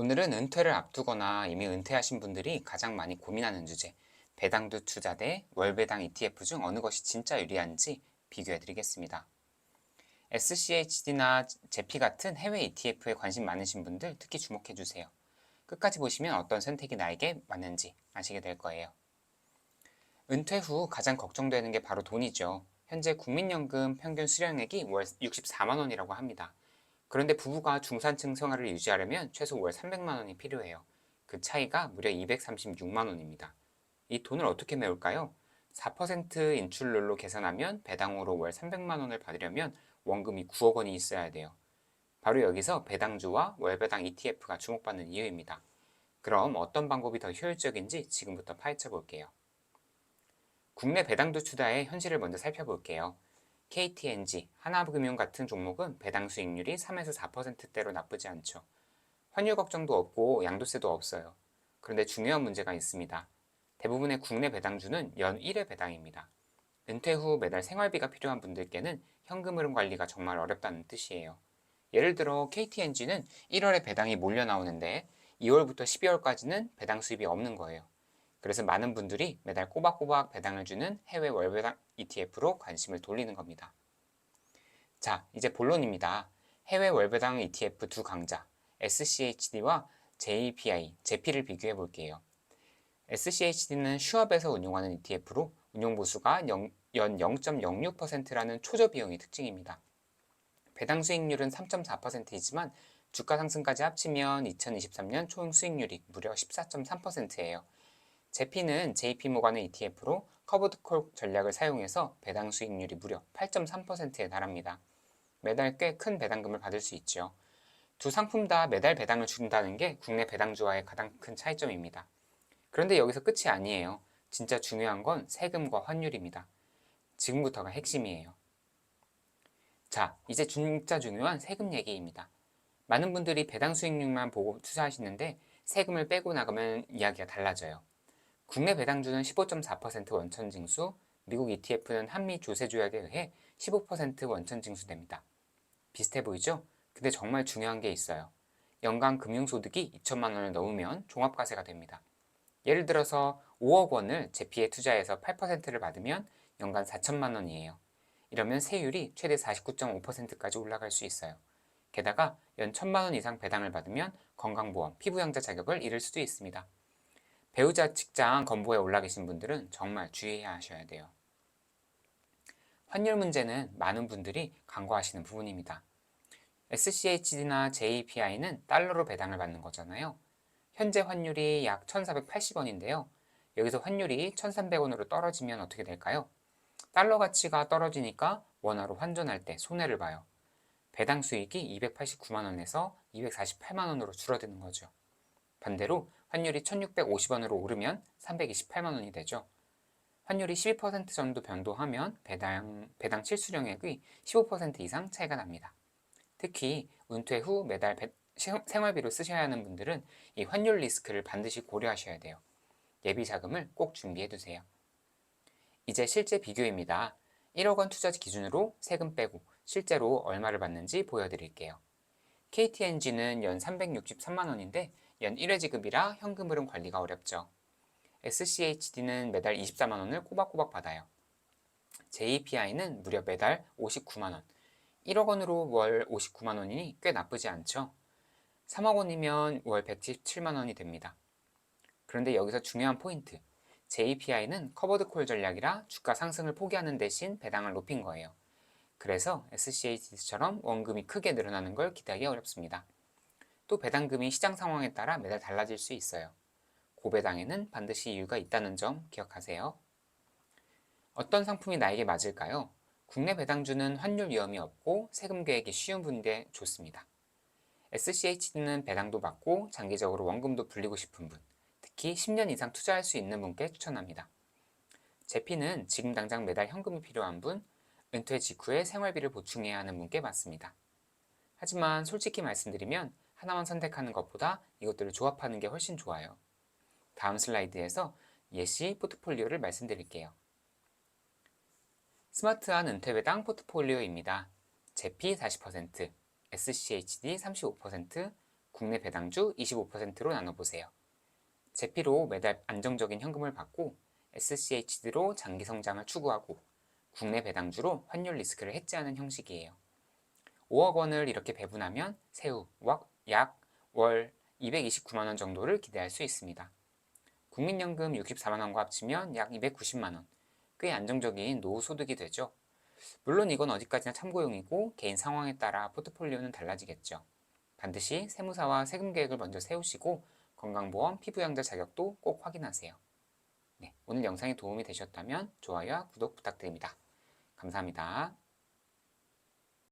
오늘은 은퇴를 앞두거나 이미 은퇴하신 분들이 가장 많이 고민하는 주제, 배당주 투자 대 월배당 ETF 중 어느 것이 진짜 유리한지 비교해 드리겠습니다. SCHD나 제피 같은 해외 ETF에 관심 많으신 분들 특히 주목해 주세요. 끝까지 보시면 어떤 선택이 나에게 맞는지 아시게 될 거예요. 은퇴 후 가장 걱정되는 게 바로 돈이죠. 현재 국민연금 평균 수령액이 월 64만 원이라고 합니다. 그런데 부부가 중산층 생활을 유지하려면 최소 월 300만 원이 필요해요. 그 차이가 무려 236만 원입니다. 이 돈을 어떻게 메울까요? 4% 인출률로 계산하면 배당으로 월 300만 원을 받으려면 원금이 9억 원이 있어야 돼요. 바로 여기서 배당주와 월배당 ETF가 주목받는 이유입니다. 그럼 어떤 방법이 더 효율적인지 지금부터 파헤쳐 볼게요. 국내 배당주 투자의 현실을 먼저 살펴볼게요. KTNG, 하나금융 같은 종목은 배당 수익률이 3에서 4%대로 나쁘지 않죠. 환율 걱정도 없고 양도세도 없어요. 그런데 중요한 문제가 있습니다. 대부분의 국내 배당주는 연 1회 배당입니다. 은퇴 후 매달 생활비가 필요한 분들께는 현금 흐름 관리가 정말 어렵다는 뜻이에요. 예를 들어 KTNG는 1월에 배당이 몰려 나오는데 2월부터 12월까지는 배당 수입이 없는 거예요. 그래서 많은 분들이 매달 꼬박꼬박 배당을 주는 해외 월배당 ETF로 관심을 돌리는 겁니다. 자, 이제 본론입니다. 해외 월배당 ETF 두 강자, SCHD와 JPI, 제피를 비교해 볼게요. SCHD는 슈업에서 운용하는 ETF로 운용 보수가 연 0.06%라는 초저 비용이 특징입니다. 배당 수익률은 3.4%이지만 주가 상승까지 합치면 2023년 총 수익률이 무려 14.3%예요. 제피는 JP모간의 ETF로 커버드콜 전략을 사용해서 배당 수익률이 무려 8.3%에 달합니다. 매달 꽤 큰 배당금을 받을 수 있죠. 두 상품 다 매달 배당을 준다는 게 국내 배당주와의 가장 큰 차이점입니다. 그런데 여기서 끝이 아니에요. 진짜 중요한 건 세금과 환율입니다. 지금부터가 핵심이에요. 자, 이제 진짜 중요한 세금 얘기입니다. 많은 분들이 배당 수익률만 보고 투자하시는데 세금을 빼고 나가면 이야기가 달라져요. 국내 배당주는 15.4% 원천 징수, 미국 ETF는 한미 조세 조약에 의해 15% 원천 징수됩니다. 비슷해 보이죠? 근데 정말 중요한 게 있어요. 연간 금융소득이 2천만 원을 넘으면 종합과세가 됩니다. 예를 들어서 5억 원을 제피에 투자해서 8%를 받으면 연간 4천만 원이에요. 이러면 세율이 최대 49.5%까지 올라갈 수 있어요. 게다가 연 1천만 원 이상 배당을 받으면 건강보험, 피부양자 자격을 잃을 수도 있습니다. 배우자 직장 건보에 올라 계신 분들은 정말 주의해야 하셔야 돼요. 환율 문제는 많은 분들이 간과하시는 부분입니다. SCHD나 JPI는 달러로 배당을 받는 거잖아요. 현재 환율이 약 1,480원인데요. 여기서 환율이 1,300원으로 떨어지면 어떻게 될까요? 달러 가치가 떨어지니까 원화로 환전할 때 손해를 봐요. 배당 수익이 289만 원에서 248만 원으로 줄어드는 거죠. 반대로 환율이 1,650원으로 오르면 328만 원이 되죠. 환율이 12% 정도 변동하면 배당 실수령액의 15% 이상 차이가 납니다. 특히 은퇴 후 매달 생활비로 쓰셔야 하는 분들은 이 환율 리스크를 반드시 고려하셔야 돼요. 예비 자금을 꼭 준비해 두세요. 이제 실제 비교입니다. 1억 원 투자 기준으로 세금 빼고 실제로 얼마를 받는지 보여드릴게요. KTNG는 연 363만 원인데 연 1회 지급이라 현금 흐름 관리가 어렵죠. SCHD는 매달 24만 원을 꼬박꼬박 받아요. JPI는 무려 매달 59만 원. 1억 원으로 월 59만 원이니 꽤 나쁘지 않죠. 3억 원이면 월 117만 원이 됩니다. 그런데 여기서 중요한 포인트. JPI는 커버드 콜 전략이라 주가 상승을 포기하는 대신 배당을 높인 거예요. 그래서 SCHD처럼 원금이 크게 늘어나는 걸 기대하기 어렵습니다. 또 배당금이 시장 상황에 따라 매달 달라질 수 있어요. 고배당에는 반드시 이유가 있다는 점 기억하세요. 어떤 상품이 나에게 맞을까요? 국내 배당주는 환율 위험이 없고 세금 계획이 쉬운 분께 좋습니다. SCHD는 배당도 받고 장기적으로 원금도 불리고 싶은 분, 특히 10년 이상 투자할 수 있는 분께 추천합니다. 제피는 지금 당장 매달 현금이 필요한 분, 은퇴 직후에 생활비를 보충해야 하는 분께 맞습니다. 하지만 솔직히 말씀드리면 하나만 선택하는 것보다 이것들을 조합하는 게 훨씬 좋아요. 다음 슬라이드에서 예시 포트폴리오를 말씀드릴게요. 스마트한 은퇴배당 포트폴리오입니다. 제피 40%, SCHD 35%, 국내 배당주 25%로 나눠보세요. 제피로 매달 안정적인 현금을 받고 SCHD로 장기 성장을 추구하고 국내 배당주로 환율 리스크를 해지하는 형식이에요. 5억 원을 이렇게 배분하면 세후 약 월 229만 원 정도를 기대할 수 있습니다. 국민연금 64만 원과 합치면 약 290만 원, 꽤 안정적인 노후 소득이 되죠. 물론 이건 어디까지나 참고용이고 개인 상황에 따라 포트폴리오는 달라지겠죠. 반드시 세무사와 세금 계획을 먼저 세우시고 건강보험 피부양자 자격도 꼭 확인하세요. 네, 오늘 영상이 도움이 되셨다면 좋아요와 구독 부탁드립니다. 감사합니다.